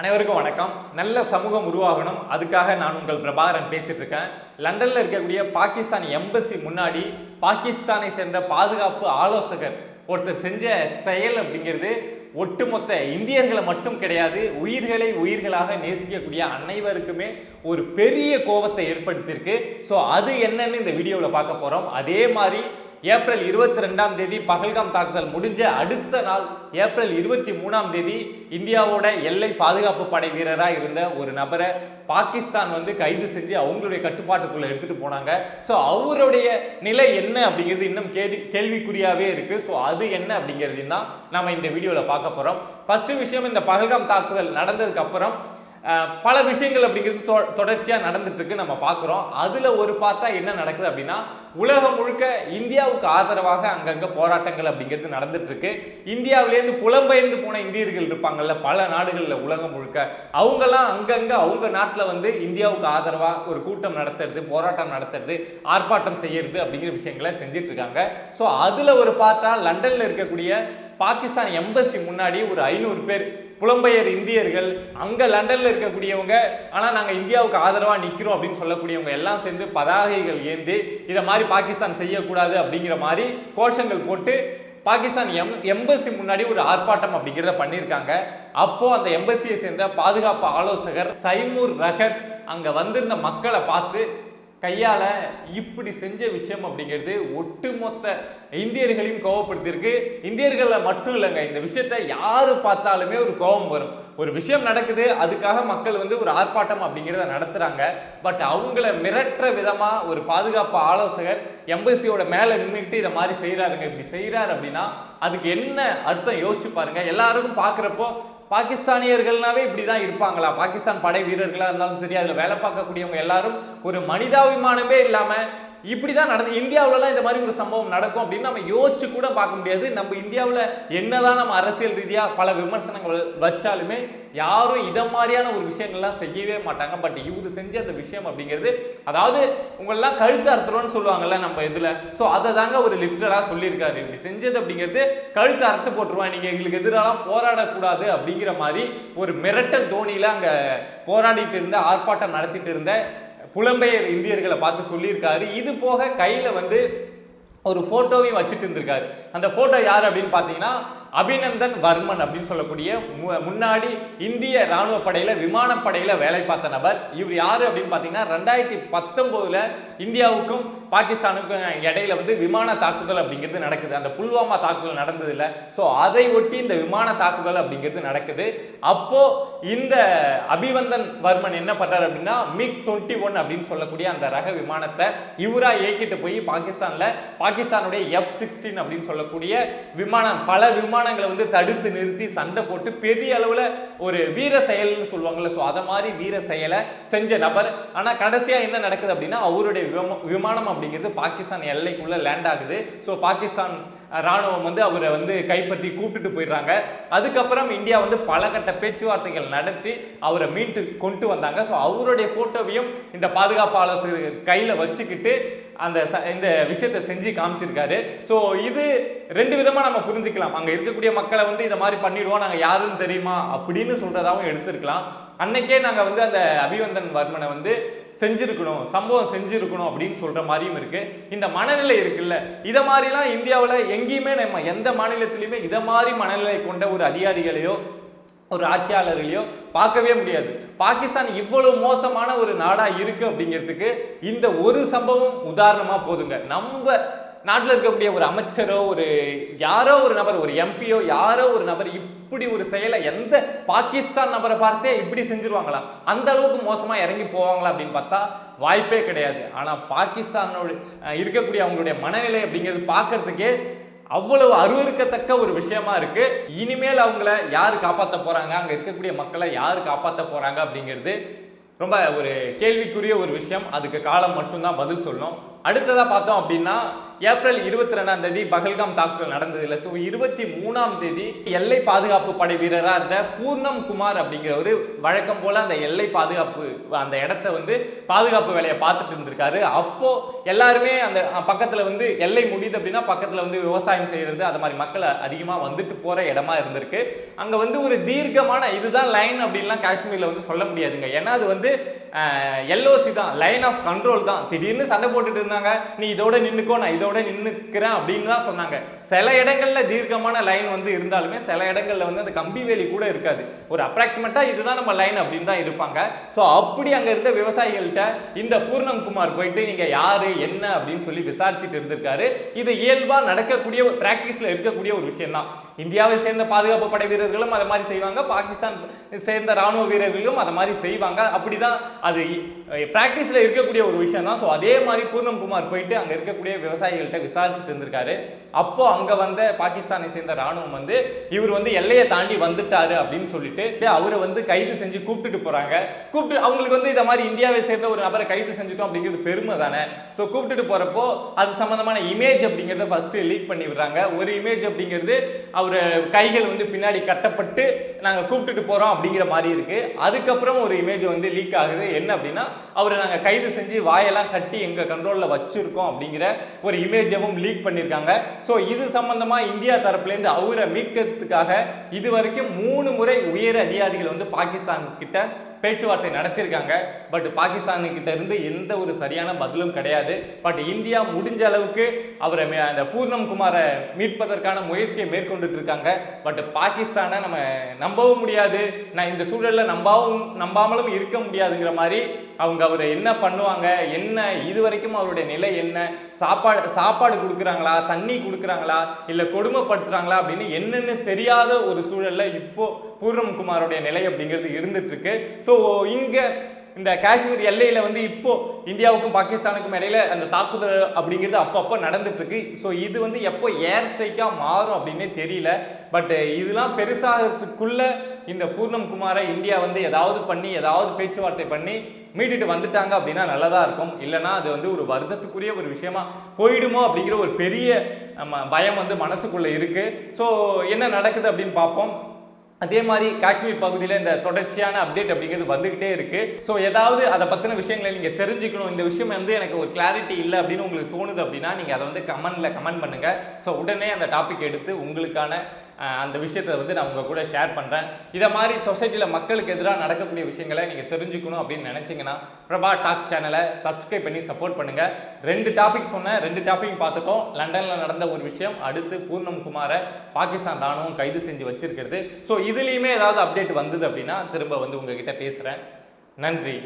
அனைவருக்கும் வணக்கம். நல்ல சமூகம் உருவாகணும், அதுக்காக நான் உங்கள் பிரபாகரன் பேசிட்டு இருக்கேன். லண்டன்ல இருக்கக்கூடிய பாகிஸ்தான் எம்பசி முன்னாடி பாகிஸ்தானை சேர்ந்த பாதுகாப்பு ஆலோசகர் ஒருத்தர் செஞ்ச செயல் அப்படிங்கிறது ஒட்டுமொத்த இந்தியர்களை மட்டும் கிடையாது, உயிர்களை உயிர்களாக நேசிக்கக்கூடிய அனைவருக்குமே ஒரு பெரிய கோபத்தை ஏற்படுத்தியிருக்கு. ஸோ அது என்னன்னு இந்த வீடியோவில் பார்க்க போகிறோம். அதே மாதிரி ஏப்ரல் 22 பகல்காம் தாக்குதல் முடிஞ்ச அடுத்த நாள் ஏப்ரல் 23 இந்தியாவோட எல்லை பாதுகாப்பு படை வீரராக இருந்த ஒரு நபரை பாகிஸ்தான் கைது செஞ்சு அவங்களுடைய கட்டுப்பாட்டுக்குள்ள எடுத்துட்டு போனாங்க. ஸோ அவருடைய நிலை என்ன அப்படிங்கிறது இன்னும் கேள்விக்குறியாவே இருக்கு. ஸோ அது என்ன அப்படிங்கிறது தான் நம்ம இந்த வீடியோவில் பார்க்க போறோம். ஃபர்ஸ்ட் விஷயம், இந்த பகல்காம் தாக்குதல் நடந்ததுக்கு அப்புறம் பல விஷயங்கள் அப்படிங்கிறது தொடர்ச்சியாக நடந்துட்டு இருக்கு, நம்ம பார்க்குறோம். அதில் ஒரு பார்த்தா என்ன நடக்குது அப்படின்னா, உலகம் முழுக்க இந்தியாவுக்கு ஆதரவாக அங்கங்கே போராட்டங்கள் அப்படிங்கிறது நடந்துட்டு இருக்கு. இந்தியாவிலேருந்து புலம்பெயர்ந்து போன இந்தியர்கள் இருப்பாங்கல்ல பல நாடுகளில் உலகம் முழுக்க, அவங்கெல்லாம் அங்கங்கே அவங்க நாட்டில் இந்தியாவுக்கு ஆதரவாக ஒரு கூட்டம் நடத்துறது, போராட்டம் நடத்துறது, ஆர்ப்பாட்டம் செய்யறது அப்படிங்கிற விஷயங்களை செஞ்சுட்டு இருக்காங்க. ஸோ அதில் ஒரு பார்த்தா லண்டனில் இருக்கக்கூடிய பாகிஸ்தான் எம்பசி முன்னாடி ஒரு 500 பேர் புலம்பெயர் இந்தியர்கள், அங்க லண்டன்ல இருக்கக்கூடியவங்க, ஆனா நாங்க இந்தியாவுக்கு ஆதரவா நிக்கிறோம் அப்படின்னு சொல்லக்கூடியவங்க எல்லாம் சேர்ந்து பதாகைகள் ஏந்தி இதை மாதிரி பாகிஸ்தான் செய்யக்கூடாது அப்படிங்கிற மாதிரி கோஷங்கள் போட்டு பாகிஸ்தான் எம்பசி முன்னாடி ஒரு ஆர்ப்பாட்டம் அப்படிங்கிறத பண்ணியிருக்காங்க. அப்போ அந்த எம்பசியை சேர்ந்த பாதுகாப்பு ஆலோசகர் சைமூர் ரஹத் அங்க வந்திருந்த மக்களை பார்த்து கையால இப்படி செஞ்ச விஷயம் அப்படிங்கிறது ஒட்டுமொத்த இந்தியர்களையும் கோபப்படுத்தியிருக்கு. இந்தியர்களை மட்டும் இல்லைங்க, இந்த விஷயத்தை யாரு பார்த்தாலுமே ஒரு கோபம் வரும். ஒரு விஷயம் நடக்குது, அதுக்காக மக்கள் ஒரு ஆர்ப்பாட்டம் அப்படிங்கிறத நடத்துறாங்க. பட் அவங்கள மிரட்டுற விதமா ஒரு பாதுகாப்பு ஆலோசகர் எம்பசியோட மேல நின்றுட்டு இதை மாதிரி செய்யறாருங்க. இப்படி செய்யறாரு அப்படின்னா அதுக்கு என்ன அர்த்தம் யோசிச்சு பாருங்க. எல்லாருக்கும் பாக்குறப்போ பாகிஸ்தானியர்கள்னாவே இப்படிதான் இருப்பாங்களா, பாகிஸ்தான் படை வீரர்களா இருந்தாலும் சரி, அதுல வேலை பார்க்கக்கூடியவங்க எல்லாரும் ஒரு மனிதாபிமானமே இல்லாம இப்படிதான் நடந்து இந்தியாவிலலாம் இந்த மாதிரி ஒரு சம்பவம் நடக்கும் அப்படின்னு நம்ம யோசிச்சு கூட பார்க்க முடியாது. நம்ம இந்தியாவில் என்னதான் நம்ம அரசியல் ரீதியாக பல விமர்சனங்கள் வச்சாலுமே யாரும் இதை மாதிரியான ஒரு விஷயங்கள்லாம் செய்யவே மாட்டாங்க. பட் இவரு செஞ்ச அந்த விஷயம் அப்படிங்கிறது, அதாவது உங்களெல்லாம் கழுத்து அறுத்துறோன்னு சொல்லுவாங்கல்ல நம்ம இதில், ஸோ அதை தாங்க ஒரு லிட்டராக சொல்லியிருக்காரு. இப்படி செஞ்சது அப்படிங்கிறது கழுத்து அறுத்து போட்டுருவான், நீங்கள் எங்களுக்கு எதிராக போராடக்கூடாது அப்படிங்கிற மாதிரி ஒரு மிரட்டல் தோணியில் அங்கே போராடிட்டு இருந்த, ஆர்ப்பாட்டம் நடத்திட்டு இருந்த புலம்பெயர் இந்தியர்களை பார்த்து சொல்லியிருக்காரு. இது போக கையில ஒரு போட்டோவையும் வச்சுட்டு இருந்திருக்காரு. அந்த போட்டோ யார் அப்படின்னு பார்த்தீங்கன்னா அபிநந்தன் வர்மன் அப்படின்னு சொல்லக்கூடிய முன்னாடி இந்திய ராணுவ படையில விமானப்படையில வேலை பார்த்த நபர். இவர் யாரு அப்படின்னு பார்த்தீங்கன்னா 2019 இந்தியாவுக்கும் பாகிஸ்தானுக்கும் இடையில விமான தாக்குதல் அப்படிங்கிறது நடக்குது. அந்த புல்வாமா தாக்குதல் நடந்தது இல்லை, ஸோ அதை ஒட்டி இந்த விமான தாக்குதல் அப்படிங்கிறது நடக்குது. அப்போ இந்த அபிநந்தன் வர்மன் என்ன பண்றாரு அப்படின்னா MiG-21 அப்படின்னு சொல்லக்கூடிய அந்த ரக விமானத்தை இவரா இயக்கிட்டு போய் பாகிஸ்தானுடைய F-16 அப்படின்னு சொல்லக்கூடிய விமானம், பல விமானங்களை தடுத்து நிறுத்தி சண்டை போட்டு பெரிய அளவுல ஒரு வீர செயல்னு சொல்லுவாங்கல்ல, ஸோ அதை மாதிரி வீர செயலை செஞ்ச நபர். ஆனா கடைசியா என்ன நடக்குது அப்படின்னா அவருடைய விமானம் அப்படிங்கிறது பாகிஸ்தான் எல்லைக்குள்ள லேண்ட் ஆகுது. ஸோ பாகிஸ்தான் ராணுவம் அவரை கைப்பற்றி கூப்பிட்டுட்டு போயிடுறாங்க. அதுக்கப்புறம் இந்தியா பல கட்ட பேச்சுவார்த்தைகள் நடத்தி அவரை மீட்டு கொண்டு வந்தாங்க. ஸோ அவருடைய போட்டோவையும் இந்த பாதுகாப்பு ஆலோசகர் கையில வச்சுக்கிட்டு இந்த விஷயத்தை செஞ்சு காமிச்சிருக்காரு. ஸோ இது ரெண்டு விதமா நம்ம புரிஞ்சுக்கலாம். அங்க இருக்கக்கூடிய மக்களை இதை மாதிரி பண்ணிடுவோம், நாங்க யாருன்னு தெரியுமா அப்படின்னு சொல்றதாவும் எடுத்திருக்கலாம். அன்னைக்கே நாங்க அந்த அபிநந்தன் வர்மனை செஞ்சிருக்கணும், சம்பவம் செஞ்சிருக்கணும் அப்படின்னு சொல்ற மாதிரியும் இருக்கு. இந்த மனநிலை இருக்குல்ல, இதை மாதிரிலாம் இந்தியாவில் எங்கேயுமே நம்ம எந்த மாநிலத்திலையுமே இதை மாதிரி மனநிலை கொண்ட ஒரு அதிகாரிகளையோ ஒரு ஆட்சியாளர்களையோ பார்க்கவே முடியாது. பாகிஸ்தான் இவ்வளவு மோசமான ஒரு நாடா இருக்கு அப்படிங்கிறதுக்கு இந்த ஒரு சம்பவம் உதாரணமா போதுங்க. நம்ம நாட்டில் இருக்கக்கூடிய ஒரு அமைச்சரோ யாரோ ஒரு நபர், ஒரு எம்பியோ யாரோ ஒரு நபர் இப்படி ஒரு செயலை எந்த பாகிஸ்தான் நபரை பார்த்தே இப்படி செஞ்சிருவாங்களா, அந்த அளவுக்கு மோசமா இறங்கி போவாங்களா அப்படின்னு பார்த்தா வாய்ப்பே கிடையாது. ஆனா பாகிஸ்தானோட இருக்கக்கூடிய அவங்களுடைய மனநிலை அப்படிங்கிறது பார்க்கறதுக்கே அவ்வளவு அருவருக்கத்தக்க ஒரு விஷயமா இருக்கு. இனிமேல் அவங்கள யாரு காப்பாற்ற போறாங்க, அங்க இருக்கக்கூடிய மக்களை யாரு காப்பாற்ற போறாங்க அப்படிங்கிறது ரொம்ப ஒரு கேள்விக்குரிய ஒரு விஷயம். அதுக்கு காலம் மட்டும்தான் பதில் சொல்லணும். அடுத்ததா பார்த்தோம் அப்படின்னா ஏப்ரல் 22ஆம் தேதி பகல்காம் தாக்குதல் நடந்தது இல்லை. ஸோ 23ஆம் தேதி எல்லை பாதுகாப்பு படை வீரராக இருந்த பூர்ணம் குமார் அப்படிங்கிறவர் வழக்கம் போல அந்த எல்லை பாதுகாப்பு அந்த இடத்த வந்து பாதுகாப்பு வேலையை பார்த்துட்டு இருந்திருக்காரு. அப்போ எல்லாருமே அந்த பக்கத்துல வந்து எல்லை முடியுது அப்படின்னா பக்கத்துல வந்து விவசாயம் செய்யறது அது மாதிரி மக்கள் அதிகமா வந்துட்டு போற இடமா இருந்திருக்கு. அங்க வந்து ஒரு தீர்க்கமான இதுதான் லைன் அப்படின்லாம் காஷ்மீர்ல வந்து சொல்ல முடியாதுங்க. ஏன்னா அது வந்து எல்ஓசி தான், லைன் ஆஃப் கண்ட்ரோல் தான். திடீர்னு சண்டை போட்டுட்டு இருந்தாங்க, நீ இதோட நின்னுக்கோ நான் இதோட நின்னுக்கிறேன் அப்படின்னு தான் சொன்னாங்க. சில இடங்கள்ல தீர்க்கமான லைன் வந்து இருந்தாலுமே சில இடங்கள்ல வந்து அந்த கம்பி வேலி கூட இருக்காது. ஒரு அப்ராக்சிமேட்டா இதுதான் நம்ம லைன் அப்படின்னு தான் இருப்பாங்க. ஸோ அப்படி அங்க இருந்த விவசாயிகள்கிட்ட இந்த பூர்ணம் குமார் போயிட்டு நீங்க யாரு என்ன அப்படின்னு சொல்லி விசாரிச்சுட்டு இருந்திருக்காரு. இது இயல்பா நடக்கக்கூடிய பிராக்டிஸ்ல இருக்கக்கூடிய ஒரு விஷயம் தான். இந்தியாவை சேர்ந்த பாதுகாப்பு படை வீரர்களும் அதை மாதிரி செய்வாங்க, பாகிஸ்தான் சேர்ந்த ராணுவ வீரர்களும் அதை மாதிரி செய்வாங்க. அப்படிதான் அது பிராக்டிஸ்ல இருக்கக்கூடிய ஒரு விஷயம் தான். ஸோ அதே மாதிரி பூர்ணம் குமார் போயிட்டு அங்க இருக்கக்கூடிய விவசாயிகள்கிட்ட விசாரிச்சுட்டு இருந்திருக்காரு. அப்போ அங்க வந்த பாகிஸ்தானை சேர்ந்த ராணுவம் வந்து இவர் வந்து எல்லையை தாண்டி வந்துட்டாரு அப்படின்னு சொல்லிட்டு அவரை வந்து கைது செஞ்சு கூப்பிட்டுட்டு போறாங்க. கூப்பிட்டு அவங்களுக்கு வந்து இதை மாதிரி இந்தியாவை சேர்ந்த ஒரு நபரை கைது செஞ்சுட்டோம் அப்படிங்கிறது பெருமை தானே. ஸோ கூப்பிட்டுட்டு போறப்போ அது சம்பந்தமான இமேஜ் அப்படிங்கிறத ஃபர்ஸ்ட் லீக் பண்ணி விடுறாங்க. ஒரு இமேஜ் அப்படிங்கிறது அவர் கைகள் வந்து பின்னாடி கட்டப்பட்டு நாங்க கூப்பிட்டுட்டு போறோம் அப்படிங்கிற மாதிரி இருக்கு. அதுக்கப்புறம் ஒரு இமேஜ் வந்து லீக் ஆகுது. என்ன அப்படின்னா அவரை நாங்க கைது செஞ்சு வாயெல்லாம் கட்டி எங்க கண்ட்ரோல்ல வச்சிருக்கோம் அப்படிங்கிற ஒரு இமேஜவும் லீக் பண்ணியிருக்காங்க. ஸோ இது சம்பந்தமா இந்தியா தரப்புலேருந்து அவரை மீட்கிறதுக்காக இது வரைக்கும் 3 முறை உயர் அதிகாரிகள் வந்து பாகிஸ்தான் கிட்ட பேச்சுவார்த்தை நடத்தியிருக்காங்க. பட் பாகிஸ்தானுக்கிட்ட இருந்து எந்த ஒரு சரியான பதிலும் கிடையாது. பட் இந்தியா முடிஞ்ச அளவுக்கு அவரை அந்த பூர்ணம் குமாரை மீட்பதற்கான முயற்சியை மேற்கொண்டுட்டு இருக்காங்க. பட் பாகிஸ்தானை நம்ம நம்பவும் முடியாது, நான் இந்த சூழலில் நம்பாமலும் இருக்க முடியாதுங்கிற மாதிரி அவங்க அவரை என்ன பண்ணுவாங்க, என்ன இது வரைக்கும் அவருடைய நிலை என்ன, சாப்பாடு கொடுக்குறாங்களா, தண்ணி கொடுக்குறாங்களா, இல்லை கொடுமைப்படுத்துறாங்களா அப்படின்னு என்னென்னு தெரியாத ஒரு சூழல்ல இப்போ பூர்ணம் குமாரோடைய நிலை அப்படிங்கிறது இருந்துட்டு இருக்கு. ஸோ இங்க இந்த காஷ்மீர் எல்லையில வந்து இப்போ இந்தியாவுக்கும் பாகிஸ்தானுக்கும் இடையில அந்த தாக்குதல் அப்படிங்கிறது அப்பப்போ நடந்துட்டு இருக்கு. ஸோ இது வந்து எப்போ ஏர் ஸ்ட்ரைக்கா மாறும் அப்படின்னே தெரியல. பட் இதெல்லாம் பெருசாகிறதுக்குள்ள இந்த பூர்ணம் குமாரை இந்தியா வந்து ஏதாவது பேச்சுவார்த்தை பண்ணி மீட்டுட்டு வந்துட்டாங்க அப்படின்னா நல்லதா இருக்கும். இல்லைன்னா அது வந்து ஒரு வருத்தத்துக்குரிய ஒரு விஷயமா போயிடுமோ அப்படிங்கிற ஒரு பெரிய பயம் வந்து மனசுக்குள்ள இருக்கு. ஸோ என்ன நடக்குது அப்படின்னு பார்ப்போம். அதே மாதிரி காஷ்மீர் பகுதியில் இந்த தொடர்ச்சியான அப்டேட் அப்படிங்கிறது வந்துகிட்டே இருக்கு. ஸோ ஏதாவது அதை பற்றின விஷயங்களை நீங்கள் தெரிஞ்சுக்கணும், இந்த விஷயம் வந்து எனக்கு ஒரு கிளாரிட்டி இல்லை அப்படின்னு உங்களுக்கு தோணுது அப்படின்னா நீங்கள் அதை வந்து கமெண்ட் பண்ணுங்க. ஸோ உடனே அந்த டாபிக் எடுத்து உங்களுக்கான அந்த விஷயத்தை வந்து நான் உங்கள் கூட ஷேர் பண்ணுறேன். இதை மாதிரி சொசைட்டியில் மக்களுக்கு எதிராக நடக்கக்கூடிய விஷயங்களை நீங்கள் தெரிஞ்சுக்கணும் அப்படின்னு நினச்சிங்கன்னா பிரபா டாக் சேனலை சப்ஸ்கிரைப் பண்ணி சப்போர்ட் பண்ணுங்கள். 2 டாபிக் சொன்னேன், 2 டாபிக் பார்த்துட்டோம். லண்டனில் நடந்த ஒரு விஷயம், அடுத்து பூர்ணம் குமாரை பாகிஸ்தான் ராணுவம் கைது செஞ்சு வச்சிருக்கிறது. ஸோ இதுலேயுமே ஏதாவது அப்டேட் வந்தது அப்படின்னா திரும்ப வந்து உங்ககிட்ட பேசுகிறேன். நன்றி.